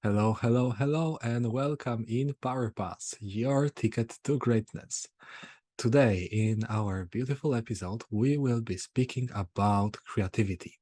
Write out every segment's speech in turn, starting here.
Hello, hello, hello, and welcome in PowerPass, your ticket to greatness. Today, in our beautiful episode, we will be speaking about creativity.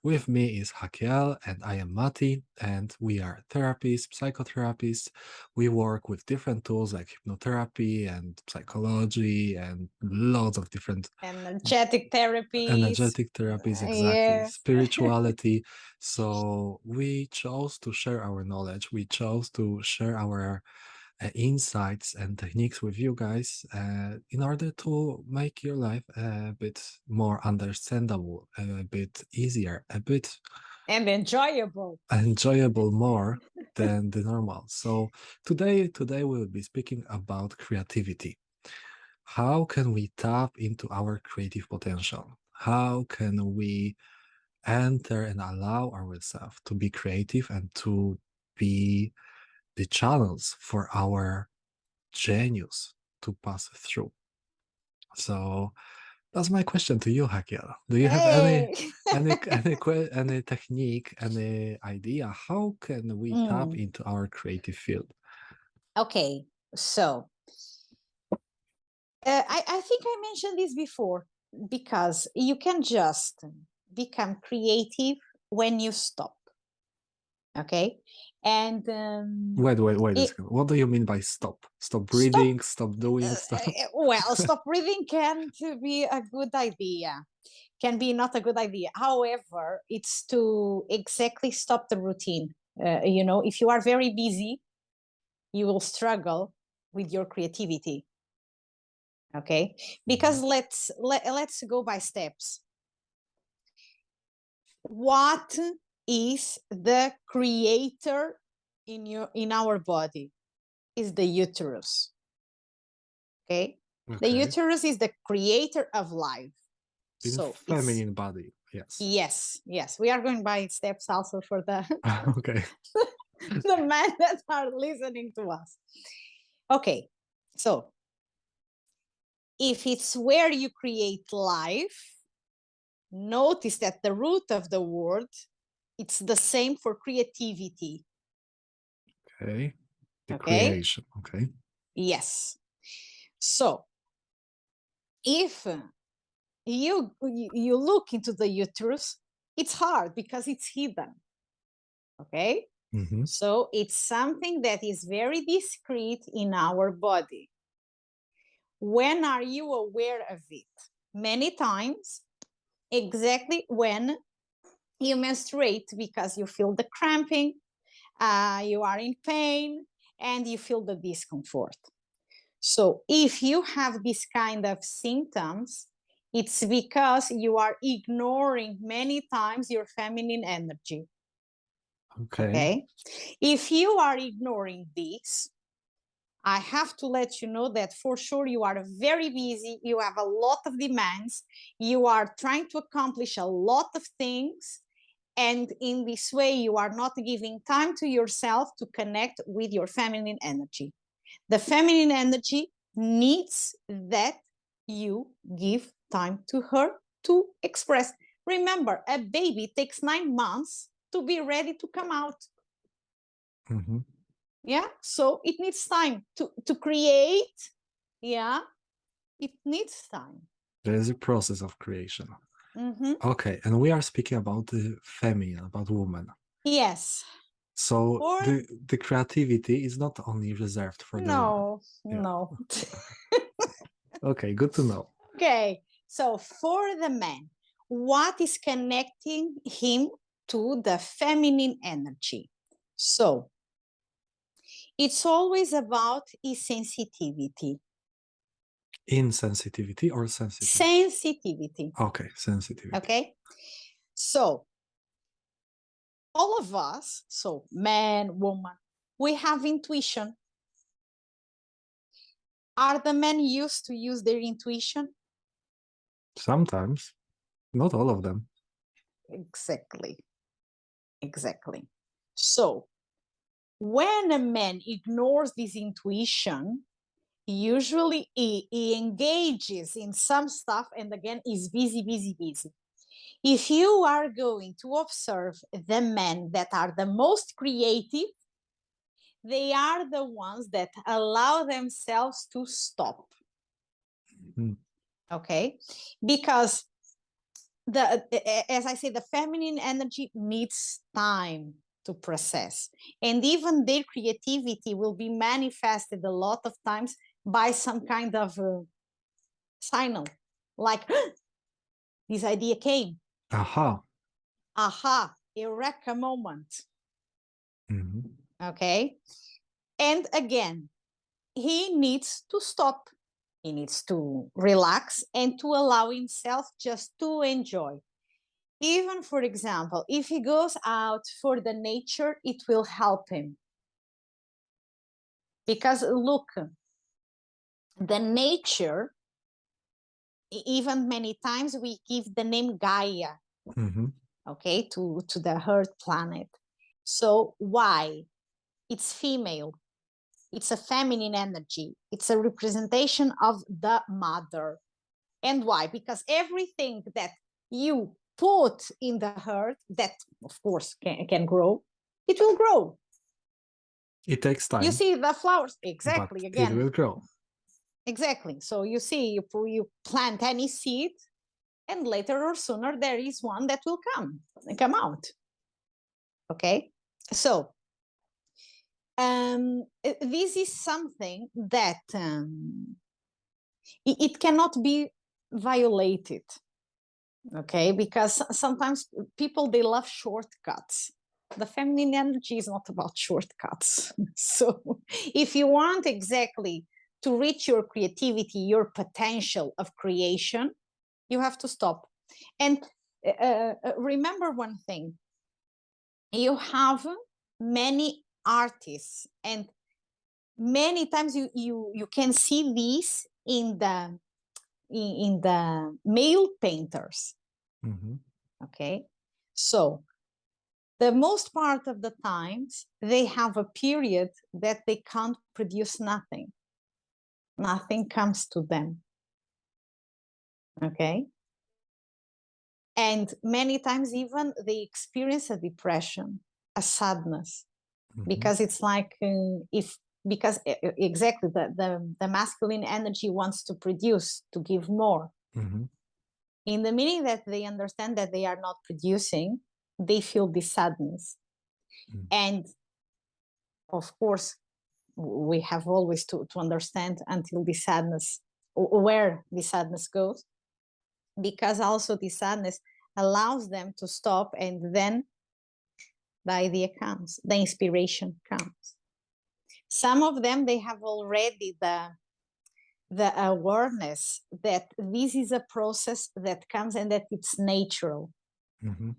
With me is Hakiel, and I am Mati, and we are therapists, psychotherapists. We work with different tools like hypnotherapy and psychology and lots of different Energetic therapies. energetic therapies, exactly, Yes. spirituality. So we chose to share our knowledge. We chose to share our insights and techniques with you guys in order to make your life a bit more understandable, a bit easier, a bit And enjoyable. enjoyable more than the normal. So today we will be speaking about creativity. How can we tap into our creative potential? How can we enter and allow ourselves to be creative and to be the channels for our genius to pass through? So that's my question to you, Hakiel. Do you have Hey. any technique, any idea? How can we tap Mm, into our creative field? okay. So I think I mentioned this before because you can just become creative when you stop. Okay. And Wait a it, second. What do you mean by stop? Stop stop. breathing, stop doing stuff? Well, stop breathing can to be a good idea. Can be not a good idea. However, it's to exactly stop the routine. If you are very busy, you will struggle with your creativity. Okay, because let's go by steps. What is the creator in our body? Is the uterus. Okay, the Okay. uterus is the creator of life. In So it's feminine body, yes. yes. We are going by steps also for the Okay. the men that are listening to us. Okay, so if it's where you create life, notice that the root of the word, it's the same for creativity. Okay. The Okay, creation. Okay. yes. So if you look into the uterus, it's hard because it's hidden. Okay, Mm-hmm. so it's something that is very discreet in our body. When are you aware of it? Many times, exactly when you menstruate, because you feel the cramping, you are in pain, and you feel the discomfort. So if you have this kind of symptoms, it's because you are ignoring many times your feminine energy. Okay. Okay. If you are ignoring this, I have to let you know that for sure you are very busy, you have a lot of demands, you are trying to accomplish a lot of things, and in this way, you are not giving time to yourself to connect with your feminine energy. The feminine energy needs that you give time to her to express. Remember, a baby takes 9 months to be ready to come out. Mm-hmm. Yeah, so it needs time to create. Yeah, it needs time. There is a process of creation. Mm-hmm. Okay. And we are speaking about the feminine, about woman. Yes. So Or the creativity is not only reserved for the woman. no, Yeah. no. Okay. Good to know. Okay, so for the man, what is connecting him to the feminine energy? So it's always about his sensitivity. Insensitivity or sensitivity? Sensitivity. Okay. Sensitivity. Okay, so all of us, so man, woman, we have intuition. Are the men used to use their intuition? Sometimes, not all of them. Exactly, exactly. So when a man ignores this intuition, usually he engages in some stuff and again is busy. If you are going to observe the men that are the most creative, they are the ones that allow themselves to stop. Mm. Okay, because the as I say, the feminine energy needs time to process, and even their creativity will be manifested a lot of times by some kind of signal, like this idea came, Aha. aha, eureka moment. Mhm. Okay, and again, he needs to stop, he needs to relax and to allow himself just to enjoy. Even, for example, if he goes out for the nature, it will help him. Because look, the nature, even many times we give the name Gaia, Mhm. okay, to the Earth planet. So why? It's female. It's a feminine energy. It's a representation of the mother. And why? Because everything that you put in the earth, that of course can grow, it will grow. It takes You time, see the flowers, but exactly, it again, will grow. exactly. So you see, you plant any seed, and later or sooner there is one that will come out. Okay, so this is something that it cannot be violated. Okay, because sometimes people, they love shortcuts. The feminine energy is not about shortcuts. So if you want exactly to reach your creativity, your potential of creation, you have to stop. And remember one thing, you have many artists, and many times you can see these in the male painters. Mhm. Okay, so the most part of the times they have a period that they can't produce nothing, nothing comes to them. Okay, and many times even they experience a depression, a sadness, Mhm. because it's like if because exactly the masculine energy wants to produce, to give more. Mhm. In the meaning that they understand that they are not producing, they feel this sadness. Mhm. And of course, we have always to understand until the sadness, where the sadness goes, because also the sadness allows them to stop, and then the idea comes, the inspiration comes. Some of them, they have already the awareness that this is a process that comes and that it's natural. Mhm.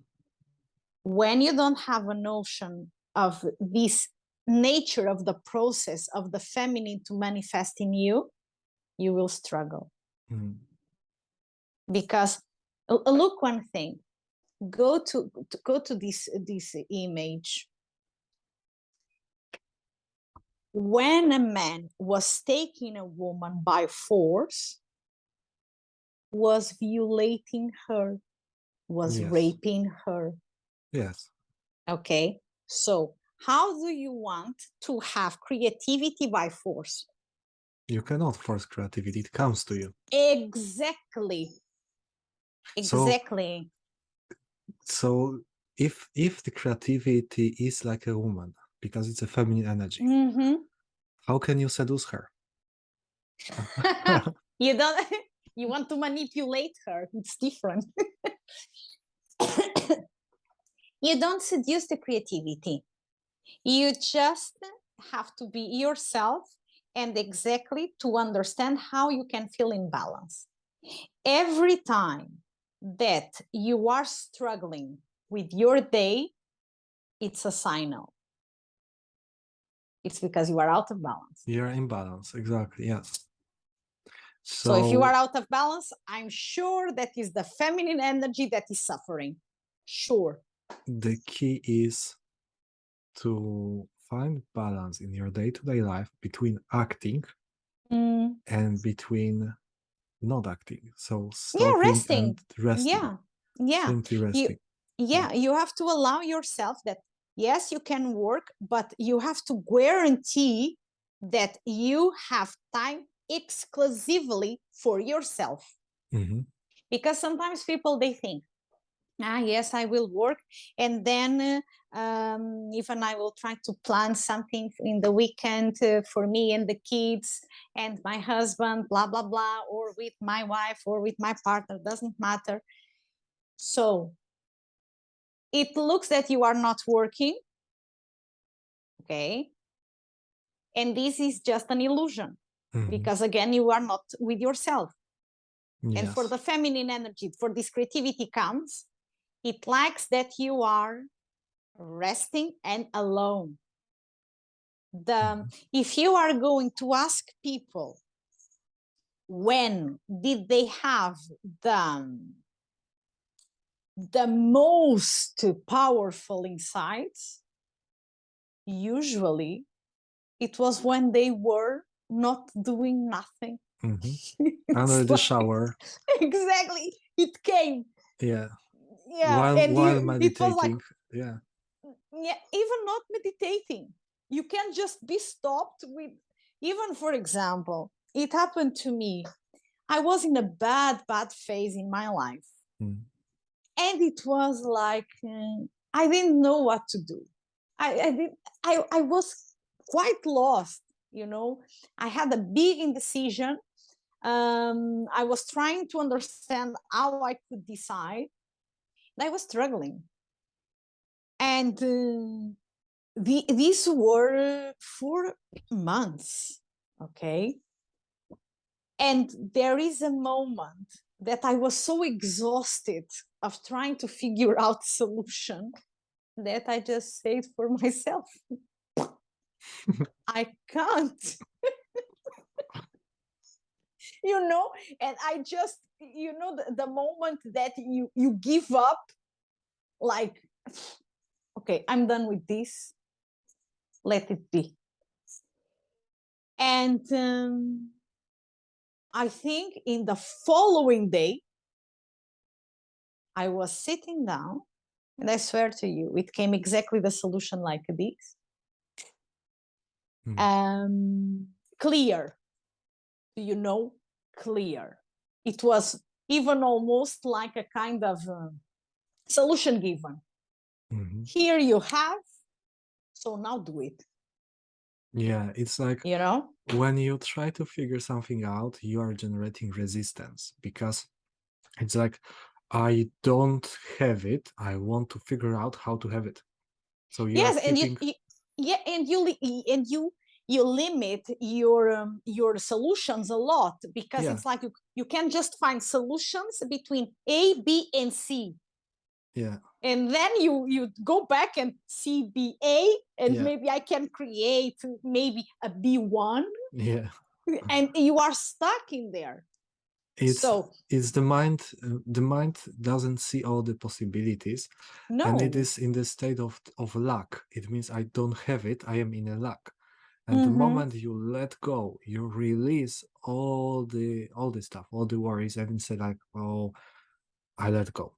When you don't have a notion of this nature of the process of the feminine to manifest in you, you will struggle. Mhm. Because look, one thing, go to this image. When a man was taking a woman by force, was violating her, was Yes. raping her. Yes. Okay, so how do you want to have creativity by force? You cannot force creativity. It comes to you. Exactly, So exactly. so if the creativity is like a woman because it's a feminine energy, Mm-hmm. how can you seduce her? You don't. You want to manipulate her. It's different. You don't seduce the creativity. You just have to be yourself, and exactly to understand how you can feel in balance. Every time that you are struggling with your day, it's a signal. It's because you are out of balance. You're in balance. Exactly. Yes. So if you are So out of balance, I'm sure that is the feminine energy that is suffering. Sure. the key is to find balance in your day-to-day life between acting Mm, and between not acting. So yeah, stopping and resting. resting, Yeah. Yeah. simply You resting. Yeah. yeah, you have to allow yourself that Yes, you can work, but you have to guarantee that you have time exclusively for yourself. Hmm. Because sometimes people they think, yes, I will work, and then even I will try to plan something in the weekend for me and the kids and my husband, blah blah blah, or with my wife or with my partner, doesn't matter. So it looks that you are not working, okay, and this is just an illusion, Hmm. because again you are not with yourself. And for Yes. the feminine energy, for this creativity comes, it likes that you are resting and alone. Hmm. If you are going to ask people when did they have the most powerful insights, usually it was when they were not doing nothing. Hmm. Under It's the like shower. exactly it came. Yeah. Yeah, and While it was like, meditating. Yeah. yeah, even not meditating, you can just be stopped with, even for example, it happened to me. I was in a bad phase in my life, Mm. and it was like I didn't know what to do. I did. I was quite lost. You know, I had a big indecision. I was trying to understand how I could decide. I was struggling, and these were 4 months. Okay, and there is a moment that I was so exhausted of trying to figure out solution that I just said for myself, I can't, you know, and I just, the moment that you give up, like, okay, I'm done with this, let it be. And I think in the following day, I was sitting down, and I swear to you, it came exactly the solution like this. Mm. Um, Clear, clear. It was even almost like a kind of solution given. Hmm. Here you have, so now do it, Yeah, it's like you know? when you try to figure something out, you are generating resistance because it's like, I don't have it. I want to figure out how to have it. So you are Yes, and keeping, yeah, and you limit your solutions a lot, because yeah, it's like you can just find solutions between A, B, and C, yeah, and then you go back and see BA, and yeah, maybe I can create maybe a B1, yeah. and you are stuck in there. It's So it's the mind. The mind doesn't see all the possibilities, and it no. is in the state of lack. It means I don't have it. I am in a lack. And the Mm-hmm. moment you let go, you release all the stuff, all the worries, and say like, oh, I let go.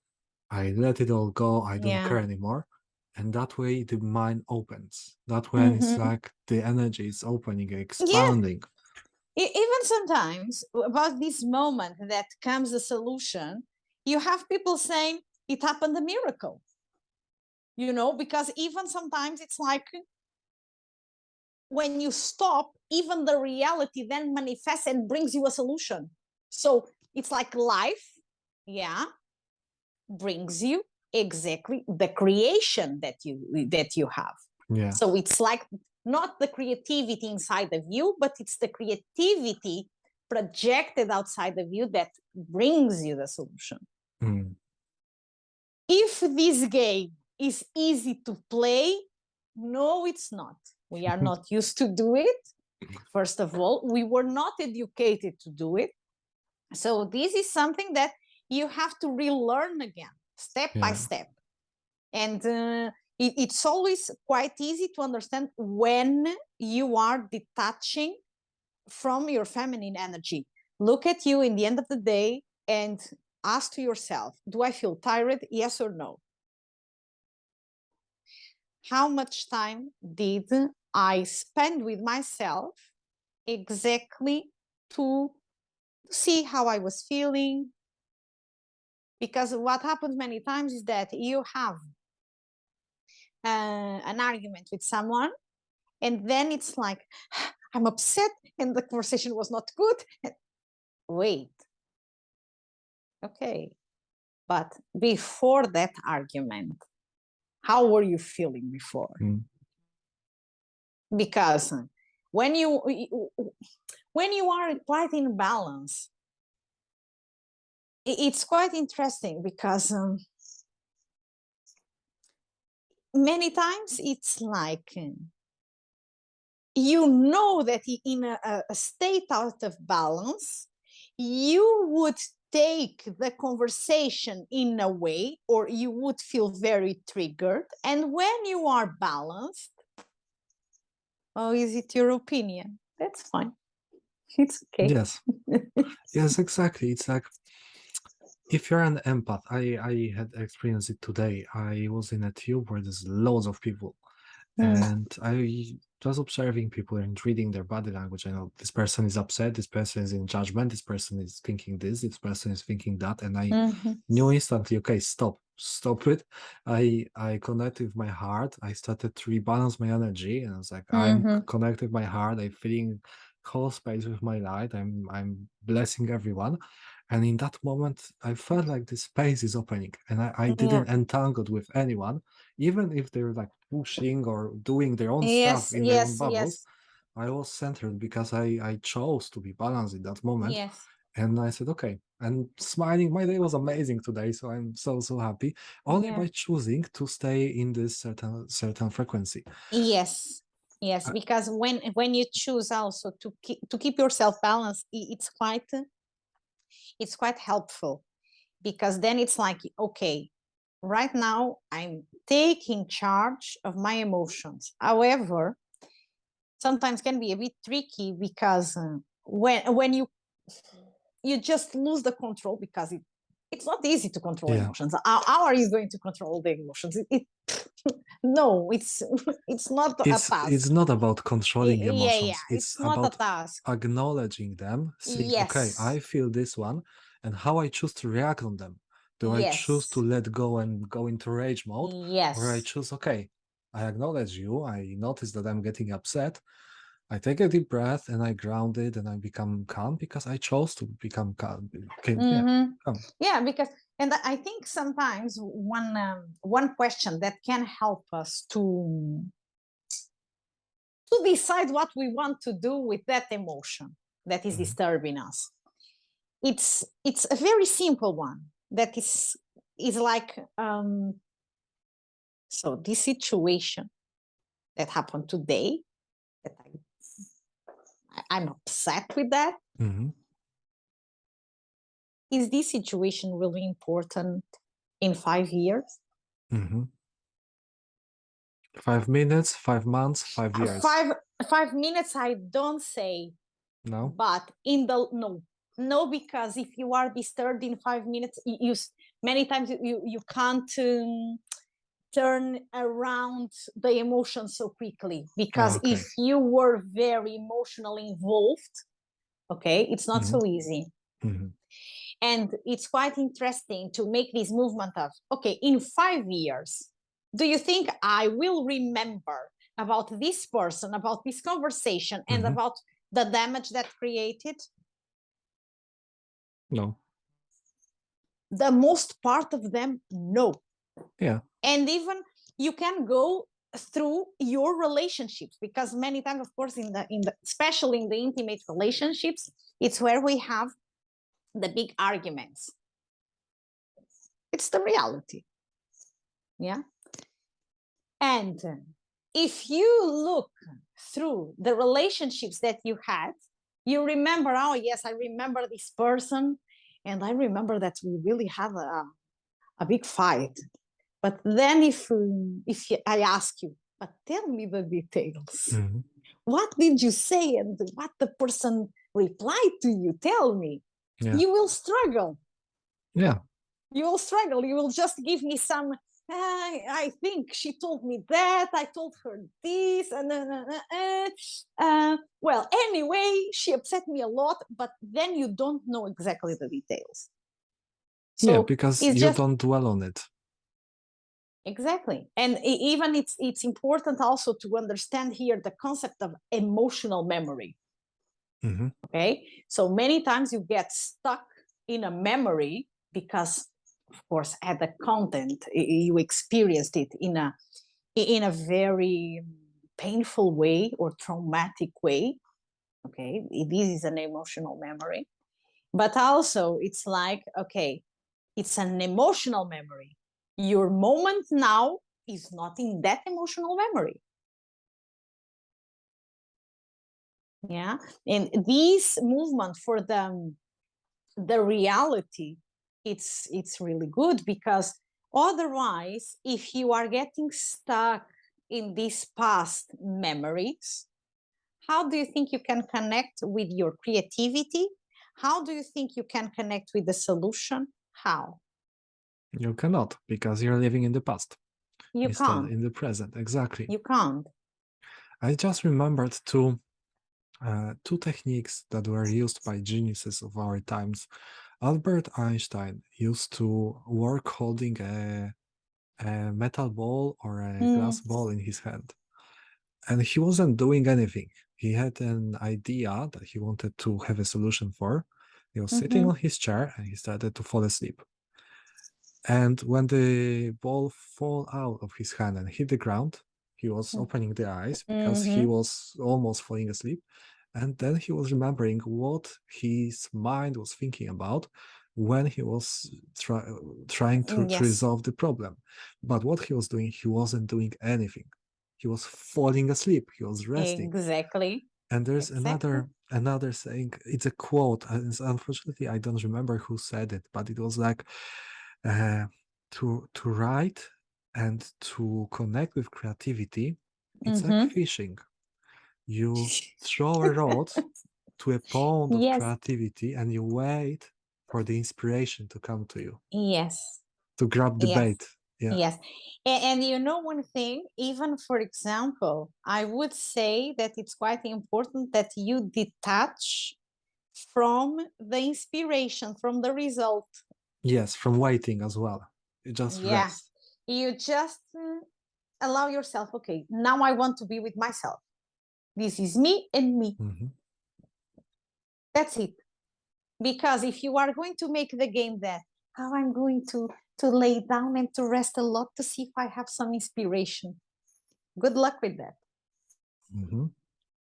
I let it all go. I don't Yeah. care anymore. And that way the mind opens. That when it's Mm-hmm. like the energy is opening, Yeah. expanding. Even sometimes about this moment that comes a solution, you have people saying it happened a miracle, because even sometimes it's like when you stop, even the reality then manifests and brings you a solution. So it's like life, yeah, brings you exactly the creation that you have. Yeah. So it's like not the creativity inside of you, but it's the creativity projected outside of you that brings you the solution. Mm. If this game is easy to play, no, it's not. We are not used to do it. First of all, we were not educated to do it. So this is something that you have to relearn again, step by Yeah. step. And it's always quite easy to understand when you are detaching from your feminine energy. Look at you in the end of the day and ask to yourself, do I feel tired? Yes or no? how much time did I spend with myself exactly to see how I was feeling. Because what happens many times is that you have an argument with someone, and then it's like, I'm upset and the conversation was not good. Wait, okay. But before that argument, how were you feeling before? Mm. Because when you when you are quite in balance, it's quite interesting because many times it's like you know that in a state out of balance, you would take the conversation in a way, or you would feel very triggered. And when you are balanced, oh, is it your opinion? That's fine. It's okay. Yes. Yes, exactly. It's like if you're an empath, I had experienced it today. I was in a tube where there's loads of people, Mm, and I was observing people and reading their body language. I know this person is upset, this person is in judgment, this person is thinking this person is thinking that, and I mhm, knew instantly, okay, stop it. I connected with my heart. I started to rebalance my energy, and I was like, I'm mhm. connected with my heart. I'm feeling whole space with my light. I'm blessing everyone. And in that moment, I felt like the space is opening, and I Yeah. didn't entangle with anyone, even if they're like pushing or doing their own stuff Yes, in their own yes, bubbles. yes, I was centered because I chose to be balanced in that moment. yes. And I said, okay, and smiling. My day was amazing today, so I'm so happy. Only Yeah. by choosing to stay in this certain frequency. Yes. Yes, Uh, because when you choose also to keep yourself balanced, it's quite helpful, because then it's like, okay, right now I'm taking charge of my emotions. However, sometimes can be a bit tricky because when you just lose the control, because it's not easy to control yeah, emotions. How are you going to control the emotions? No, it's not a task. it's not about controlling Yeah, yeah, emotions. It's it's not a about task. acknowledging them, seeing, okay, Yes, I feel this one, and how I choose to react on them. Do I choose to yes, let go and go into rage mode, or I yes. choose, okay, I acknowledge you, I notice that I'm getting upset, I take a deep breath and I ground it and I become calm because I chose to become calm. Okay, yeah, Mm-hmm. calm. Yeah, because, and I think sometimes one question that can help us to decide what we want to do with that emotion that is Mhm, disturbing us. It's a very simple one that is like, so this situation that happened today, that I'm upset with that. mhm, Is this situation really important in 5 years? mhm. 5 minutes, 5 months, 5 years. Five 5 minutes, I don't say, No? but in the no, no, because if you are disturbed in 5 minutes, many times you can't turn around the emotion so quickly, Ah, because if okay. you were very emotionally involved, okay, it's not Mhm, so easy. mhm, And it's quite interesting to make this movement of, okay, in 5 years, do you think I will remember about this person, about this conversation, and mhm. about the damage that created? No. The most part of them, no. Yeah. And even you can go through your relationships, because many times, of course, in the especially in the intimate relationships, it's where we have the big arguments. It's the reality. Yeah. And if you look through the relationships that you had, you remember, oh, yes, I remember this person. And I remember that we really had a big fight. But then if I ask you, but tell me the details. Mhm. What did you say and what the person replied to you? Tell me. Yeah. You will struggle. Yeah. You will struggle. You will just give me I think she told me that. I told her this, and well, anyway, she upset me a lot. But then you don't know exactly the details. Yeah, So because it's you just don't dwell on it. exactly, and even it's important also to understand here the concept of emotional memory. Hmm. Okay, so many times you get stuck in a memory because, of course, at the content you experienced it in a very painful way or traumatic way. Okay, this is an emotional memory, but also it's like, okay, it's an emotional memory. Your moment now is not in that emotional memory. Yeah, and this movement for the reality, it's really good, because otherwise, if you are getting stuck in these past memories, how do you think you can connect with your creativity? How do you think you can connect with the solution? How? You cannot, because you're living in the past You instead can't. in the present. Exactly. You can't. I just remembered two techniques that were used by geniuses of our times. Albert Einstein used to work holding a metal ball or a glass Mm, ball in his hand, and he wasn't doing anything. He had an idea that he wanted to have a solution for. He was sitting mm-hmm, on his chair and he started to fall asleep. And when the ball fall out of his hand and hit the ground, he was opening the eyes because he mm-hmm. was almost falling asleep. And then he was remembering what his mind was thinking about when he was trying to Yes, resolve the problem. But what he was doing, he wasn't doing anything. He was falling asleep. He was resting. exactly. And there's Exactly. another saying. It's a quote. And unfortunately, I don't remember who said it, but it was like, uh, to write and to connect with creativity. It's like Mm-hmm. fishing. You throw a rod to a pond of Yes, creativity, and you wait for the inspiration to come to you yes, to grab the yes. bait. Yeah. Yes. And you know, one thing, even for example, I would say that it's quite important that you detach from the inspiration, from the result. Yes, from waiting as well. You just Yeah. rest. You just allow yourself, okay, now I want to be with myself. This is me and me. Mhm. That's it. Because if you are going to make the game that, how I'm going to lay down and to rest a lot to see if I have some inspiration, good luck with that. Mhm.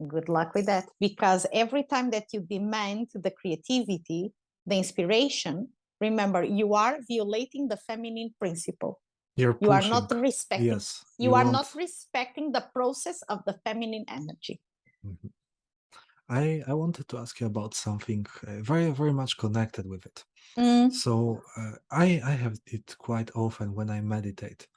Good luck with that, because every time that you demand the creativity, the inspiration, remember, you are violating the feminine principle. You're You are pushing. not respecting, Yes, you you are not want. respecting the process of the feminine energy. Mhm. I wanted to ask you about something very much connected with it. Mm, So I have it quite often when I meditate.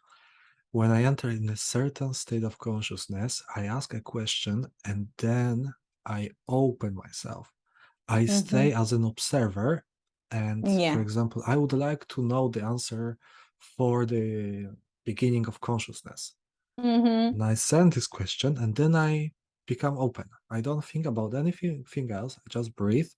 When I enter in a certain state of consciousness, I ask a question and then I open myself. I mm-hmm. stay as an observer. And for Yeah. example, I would like to know the answer for the beginning of consciousness. Mm-hmm. And I send this question and then I become open. I don't think about anything else. I just breathe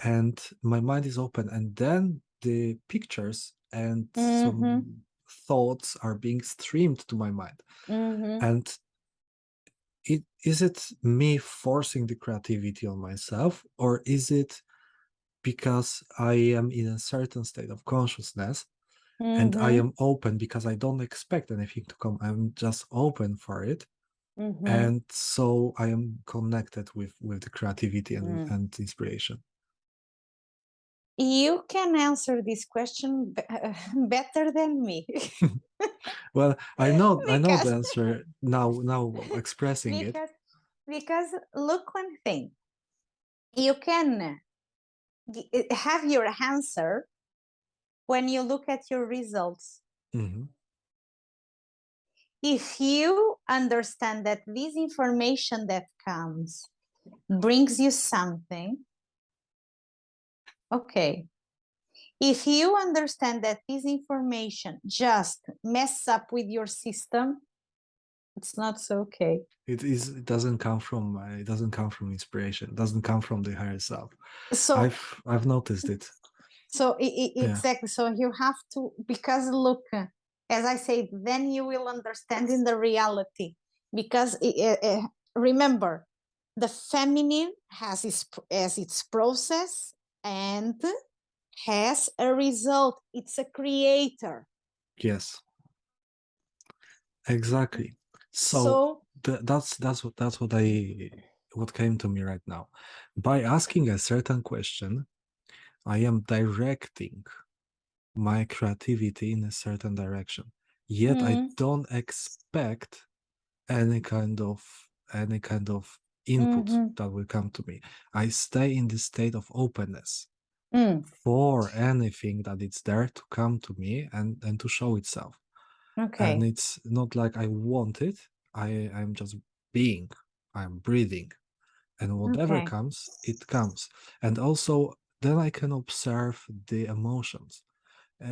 and my mind is open. And then the pictures and Mm-hmm. some thoughts are being streamed to my mind. Mm-hmm. And is it me forcing the creativity on myself, or is it because I am in a certain state of consciousness and I Mm-hmm. am open because I don't expect anything to come? I'm just open for it, Mm-hmm. and so I am connected with the creativity Mm. and inspiration. You can answer this question better than me. Well, I know the because answer now expressing it. because because look, one thing, you can have your answer when you look at your results. Mhm. If you understand that this information that comes brings you something, okay, If you understand that this information just messes up with your system, it's not so okay. It doesn't come from it doesn't come from inspiration. It doesn't come from the higher self. So I've noticed it. So Yeah. exactly. So you have to, because look, as I said, then you will understand in the reality. Because remember, the feminine has its process and has a result. It's a creator. Yes. Exactly. So So, that's what came to me right now. By asking a certain question, I am directing my creativity in a certain direction. Yet I mm, don't expect any kind of any kind of input mm-hmm, that will come to me. I stay in the state of openness mm, for anything that it's there to come to me and to show itself. And okay. it's not like I want it. I'm just being. I'm breathing. And whatever Okay. comes, it comes. And also then I can observe the emotions.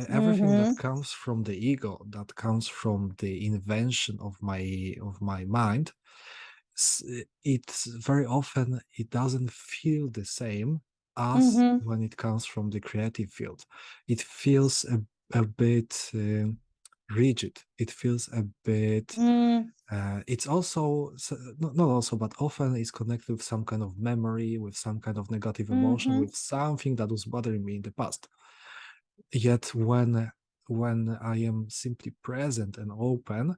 Everything Mm-hmm, that comes from the ego, that comes from the invention of my mind, it's very often it doesn't feel the same as mm-hmm, when it comes from the creative field. It feels a bit rigid. It feels a bit mm, it's also not also, but often it's connected with some kind of memory, with some kind of negative emotion, mm-hmm, with something that was bothering me in the past. Yet when I am simply present and open,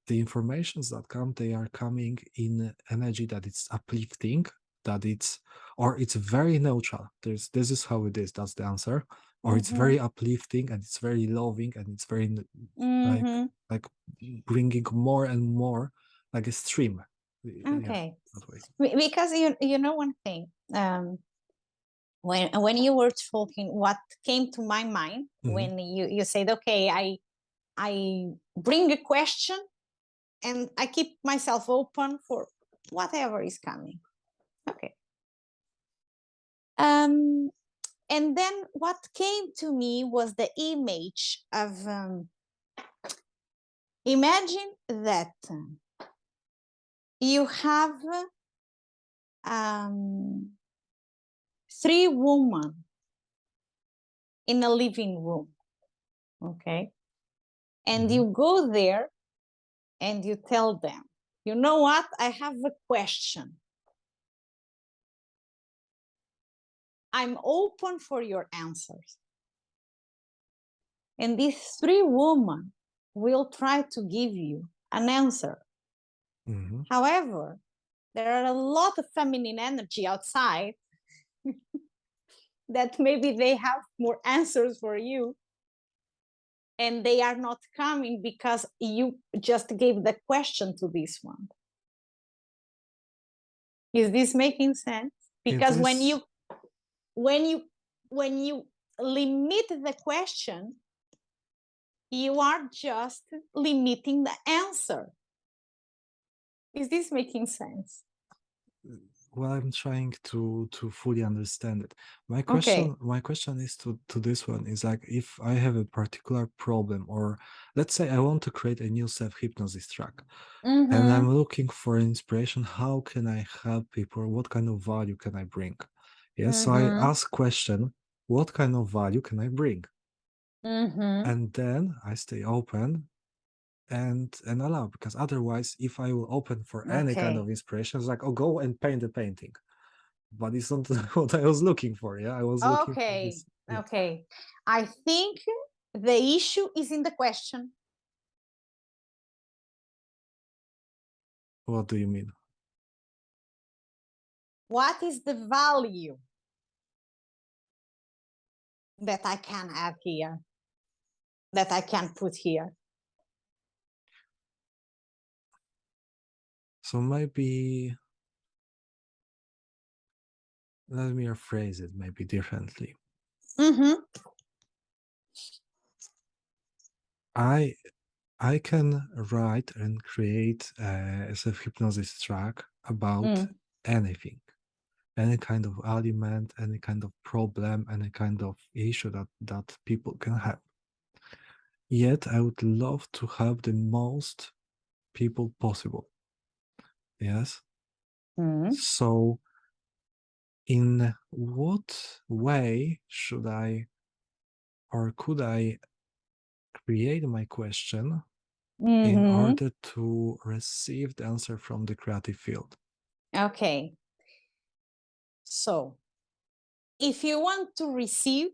the informations that come, they are coming in energy that it's uplifting, that it's or it's very neutral. This is how it is. That's the answer. Or it's mm-hmm, very uplifting and it's very loving and it's very like mm-hmm. like bringing more and more like a stream. Yeah, Okay. that way. Because you know one thing. When you were talking, what came to my mind Mhm. when you said, okay, I bring a question and I keep myself open for whatever is coming. Okay. Um, and then what came to me was the image of imagine that you have um, three women in a living room, okay? And Mhm. you go there and you tell them, you know what? I have a question. I'm open for your answers. And these three women will try to give you an answer. Mhm. However, there are a lot of feminine energy outside that maybe they have more answers for you and they are not coming because you just gave the question to this one. Is this making sense? It Because is. when you when you limit the question, you are just limiting the answer. Is this making sense? Well, I'm trying to fully understand it. Okay. My question is to this one is like if I have a particular problem, or let's say I want to create a new self-hypnosis track, and Mm-hmm. I'm looking for inspiration, how can I help people? What kind of value can I bring? Yeah, so I Mm-hmm. ask question, what kind of value can I bring? Mm-hmm. And then I stay open and allow, because otherwise if I will open for any kind Okay. of inspiration, it's like, oh, go and paint the painting, but it's not what I was looking for. Yeah, I was looking for Okay. this. Yeah. Okay. I think the issue is in the question. What do you mean? What is the value that I can add here, that I can put here? So maybe let me rephrase it maybe differently. Mm-hmm. I I can write and create a self hypnosis track about Mm. anything, any kind of ailment, any kind of problem, any kind of issue that people can have. Yet I would love to help the most people possible. Yes. Mm. So in what way should I or could I create my question in Mm-hmm. order to receive the answer from the creative field? Okay. So if you want to receive,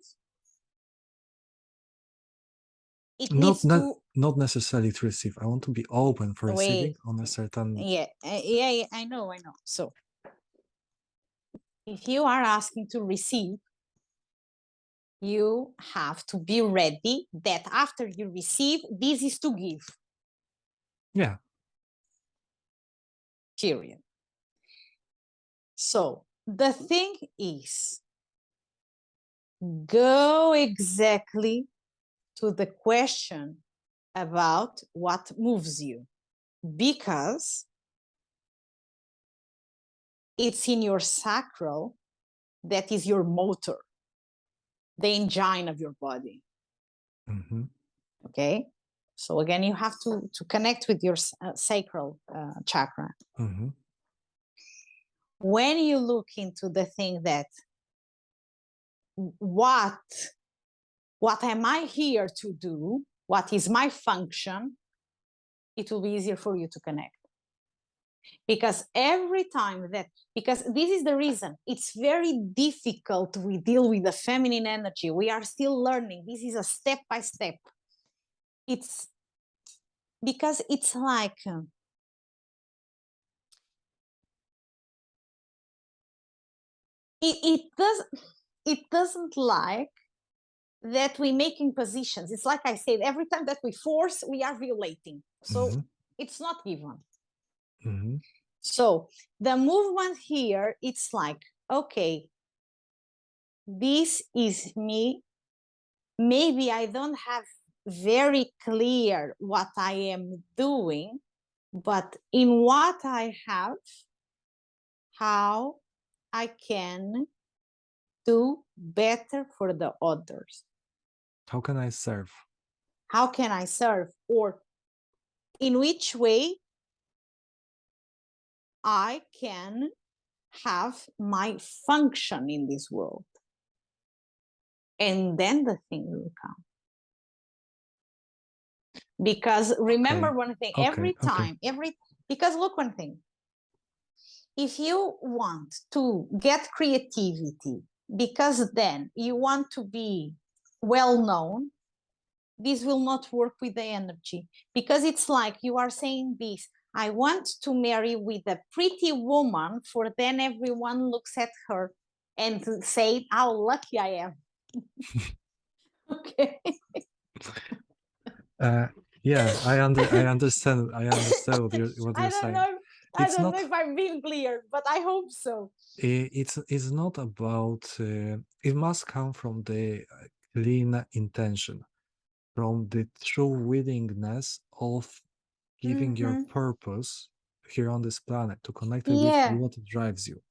it Not needs not to not necessarily to receive. I want to be open for receiving wait. on a certain. Yeah, yeah, I know, I know. So if you are asking to receive, you have to be ready that after you receive, this is to give, Yeah. period. So the thing is, go exactly to the question about what moves you, because it's in your sacral that is your motor, the engine of your body. Hmm. Okay. So again, you have to connect with your sacral chakra. Hmm. When you look into the thing that what what am I here to do, what is my function, it will be easier for you to connect. Because every time that, because this is the reason it's very difficult we deal with the feminine energy, we are still learning, this is a step by step. It's because it's like it doesn't like that we making positions. It's like I said, every time that we force, we are violating. So Hmm. it's not given. Hmm. So the movement here, it's like, okay, this is me. Maybe I don't have very clear what I am doing, but in what I have, how I can do better for the others. How can I serve? How can I serve? Or in which way I can have my function in this world. And then the thing will come. Because remember Okay. one thing, Okay. Okay. because look one thing, if you want to get creativity, because then you want to be well known, this will not work with the energy, because it's like you are saying this, I want to marry with a pretty woman, for then everyone looks at her and say how lucky I am. Okay. Uh, yeah, I understand what I you're don't saying. know. I It's don't know not if I'm being clear, but I hope so. it's not about it must come from the clean intention, from the true willingness of giving your Mm-hmm. purpose here on this planet to connect with Yeah. what drives you.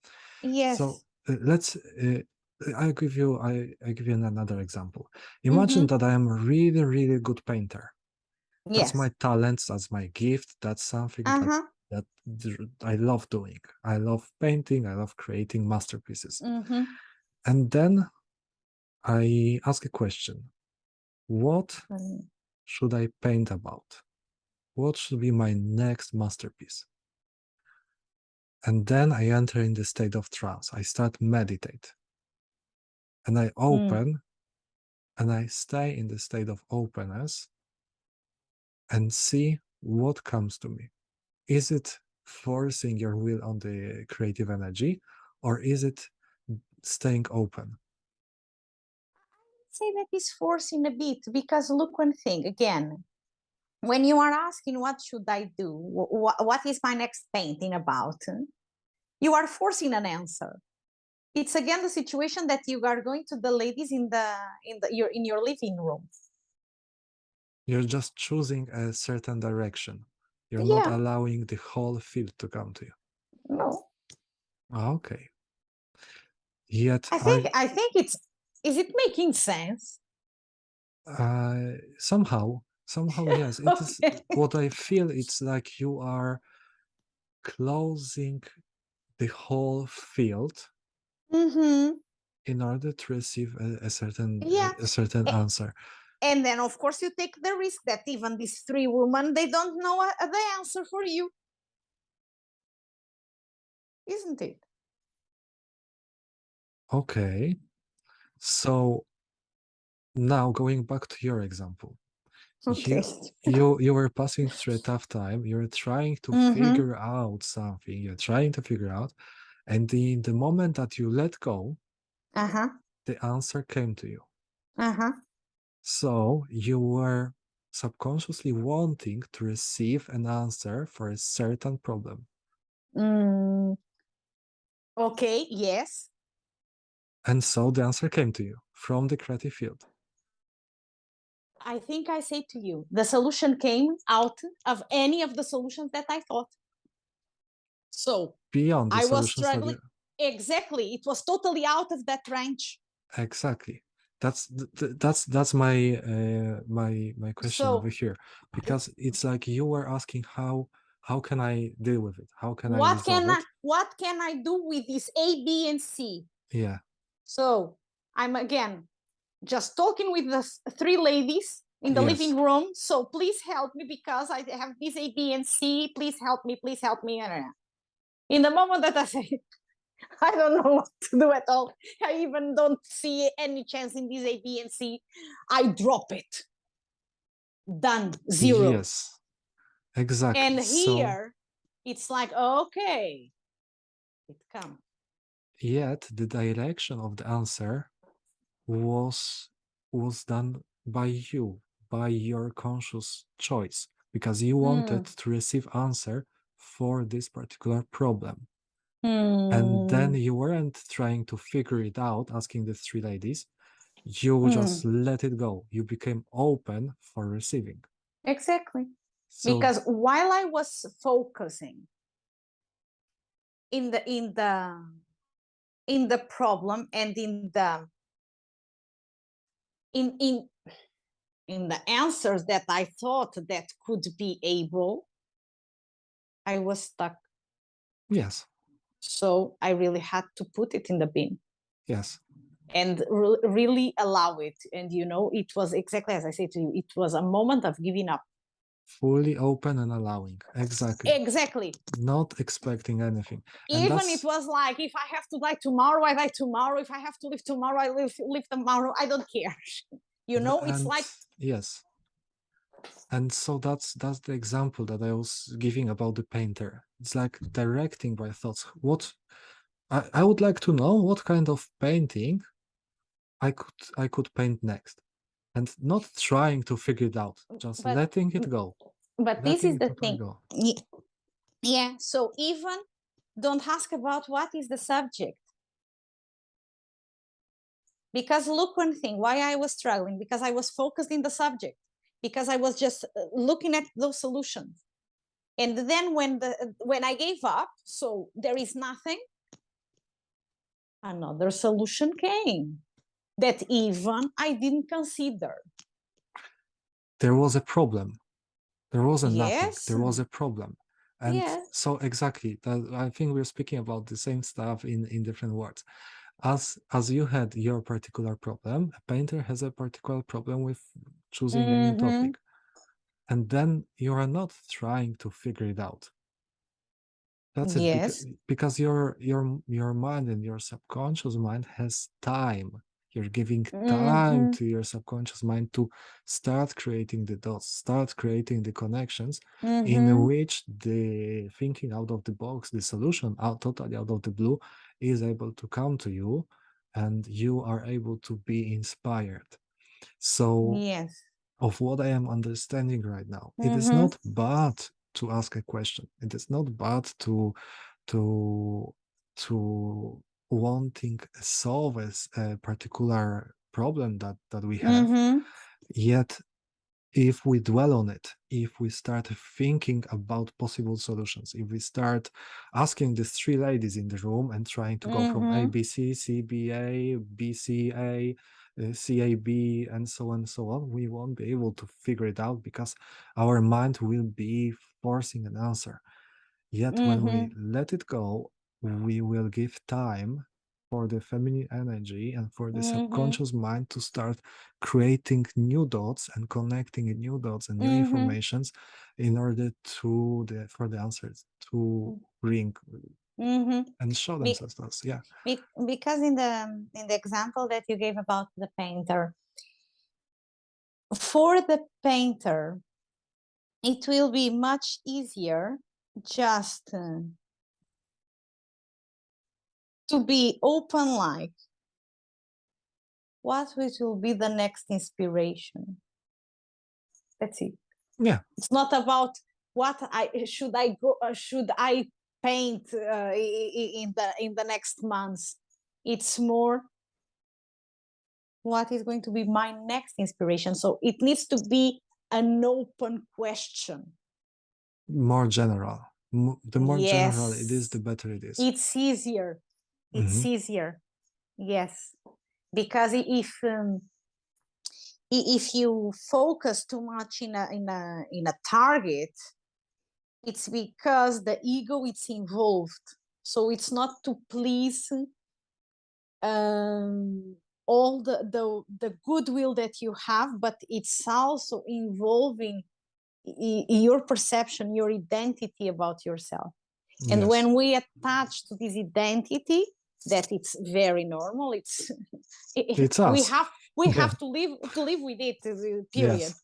So Yes. let's I give you another example. Imagine Mm-hmm. that I am a really really good painter. That's my Yes. talent, that's my gift, that's something that Uh-huh. I love doing. I love painting, I love creating masterpieces. Mm-hmm. And then I ask a question. What should I paint about? What should be my next masterpiece? And then I enter in the state of trance. I start meditate and I Mm. open and I stay in the state of openness and see what comes to me. Is it forcing your will on the creative energy, or is it staying open? Say that is forcing a bit, because look one thing again, when you are asking what should I do, what is my next painting about, you are forcing an answer. It's again the situation that you are going to the ladies in your living room. You're just choosing a certain direction. You're not Yeah. allowing the whole field to come to you. No. Okay. Yet I are think I think it's is it making sense? somehow yes, it is Okay. what I feel. It's like you are closing the whole field Mm-hmm. in order to receive Yeah. a certain A- answer. And then of course you take the risk that even these three women they don't know the answer for you, isn't it? Okay, so now going back to your example, Okay. you were passing through a tough time. You're trying to Mm-hmm. figure out something. You're trying to figure out, and in the moment that you let go, Uh-huh. the answer came to you. Uh-huh. So you were subconsciously wanting to receive an answer for a certain problem. Mm, okay, yes. And so the answer came to you from the creative field, I think I say to you, the solution came out of any of the solutions that I thought. So beyond the I was solutions that struggling. you Exactly. It was totally out of that range. exactly. That's my my question over So here, because it's like you were asking how can I deal with it? How can I resolve it? what can I do with this A, B, and C? Yeah. So I'm again just talking with the three ladies in the living Yes. room. So please help me because I have this A, B, and C. Please help me. Please help me. In the moment that I say, I don't know what to do at all. I even don't see any chance in this A, B, and C. I drop it. Done. Zero. Yes. Exactly. And So here, it's like, okay, it comes. yet the direction of the answer was done by you, by your conscious choice, because you wanted Mm. to receive answer for this particular problem. And then Mm. you weren't trying to figure it out, asking the three ladies. You just Mm. let it go. You became open for receiving. Exactly. So Because while I was focusing in the problem and in in in the answers that I thought that could be able, I was stuck. yes, So I really had to put it in the bin yes, and really allow it. And it was exactly as I said to you, it was a moment of giving up. fully open and allowing. Exactly. Exactly. Not expecting anything. And Even it that's, was like, if I have to die tomorrow, I die tomorrow. If I have to live tomorrow, I live tomorrow. I don't care. It's and like, yes, and so that's the example that I was giving about the painter. It's like directing my thoughts. What I would like to know what kind of painting I could paint next, and not trying to figure it out, just but letting it go, this letting is it the totally thing. go. Yeah. So even don't ask about what is the subject. Because look, one thing, why I was struggling, because I was focused in the subject, because I was just looking at those solutions. And then when I gave up, so there is nothing, another solution came that even I didn't consider. There was a problem. There wasn't nothing. Yes, There was a problem. And yeah. so exactly, that, I think we're speaking about the same stuff in different words. As you had your particular problem, a painter has a particular problem with choosing a new Mm-hmm. topic. And then you are not trying to figure it out. That's it, Yes. because your mind and your subconscious mind has time. You're giving time Mm-hmm. to your subconscious mind to start creating the dots, start creating the connections, in Mm-hmm. which the thinking out of the box, the solution out totally out of the blue, is able to come to you, and you are able to be inspired. So Yes. of what I am understanding right now, it is Mm-hmm. not bad to ask a question. It is not bad to to wanting solve a particular problem that we have. Mm-hmm. Yet if we dwell on it, if we start thinking about possible solutions, if we start asking these three ladies in the room and trying to go from Mm-hmm. ABC, CBA, BCA, CAB, and so on, we won't be able to figure it out because our mind will be forcing an answer. Yet when we Mm-hmm. let it go, we will give time for the feminine energy and for the Mm-hmm. subconscious mind to start creating new dots and connecting new dots and new Mm-hmm. informations in order to for the answers to ring Mm-hmm. and show Be- themselves to us. Yeah. because in the example that you gave about the painter, for the painter, it will be much easier just to be open, like what will be the next inspiration. That's it. Yeah. It's not about what I go should I paint in the next months. It's more what is going to be my next inspiration. So it needs to be an open question. More general. The more general it is, the Yes, better it is. it's easier. It's Mhm. easier. Yes, because if you focus too much in a target, it's because the ego is involved. So it's not to please um, all the goodwill that you have, but it's also involving your perception, your identity about yourself. And Yes. when we attach to this identity, that it's very normal. It's It's we us. have we Yeah. have to live with it. Period. Yes.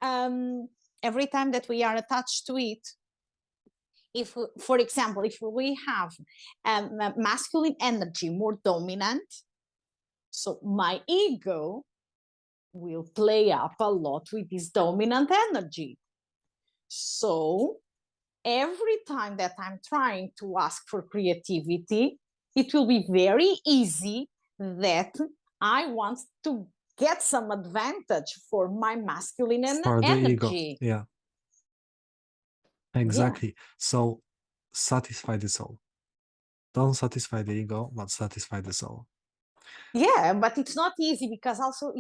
Um, every time that we are attached to it, if for example, if we have masculine energy more dominant, so my ego will play up a lot with this dominant energy. So every time that I'm trying to ask for creativity, it will be very easy that I want to get some advantage for my masculine For the ego. energy. Yeah. Yeah. Exactly. So satisfy the soul. Don't satisfy the ego, but satisfy the soul. Yeah, but it's not easy because also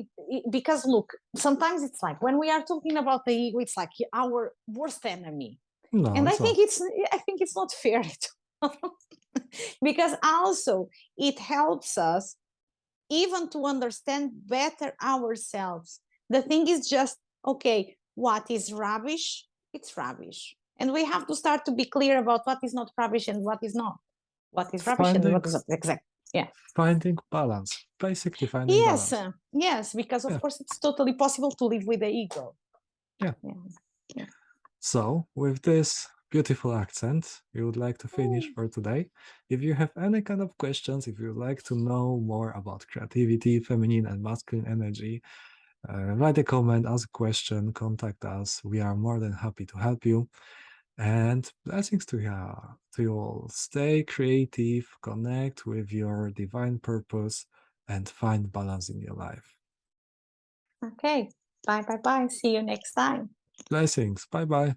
because look, sometimes it's like when we are talking about the ego, it's like our worst enemy. No, And it's not. I think it's not fair because also it helps us even to understand better ourselves. The thing is just, okay, what is rubbish? It's rubbish. And we have to start to be clear about what is not rubbish and what is not. What is rubbish and Finding what is not. Exact. Yeah. finding balance. Basically finding Yes. balance. Yes, because of Yeah. course it's totally possible to live with the ego. Yeah. Yeah. Yeah. So with this beautiful accent, we would like to finish Mm. for today. If you have any kind of questions, if you would like to know more about creativity, feminine and masculine energy, write a comment, ask a question, contact us. We are more than happy to help you. And blessings to you all. Stay creative, connect with your divine purpose, and find balance in your life. Okay. Bye bye bye. See you next time. Blessings. Bye bye.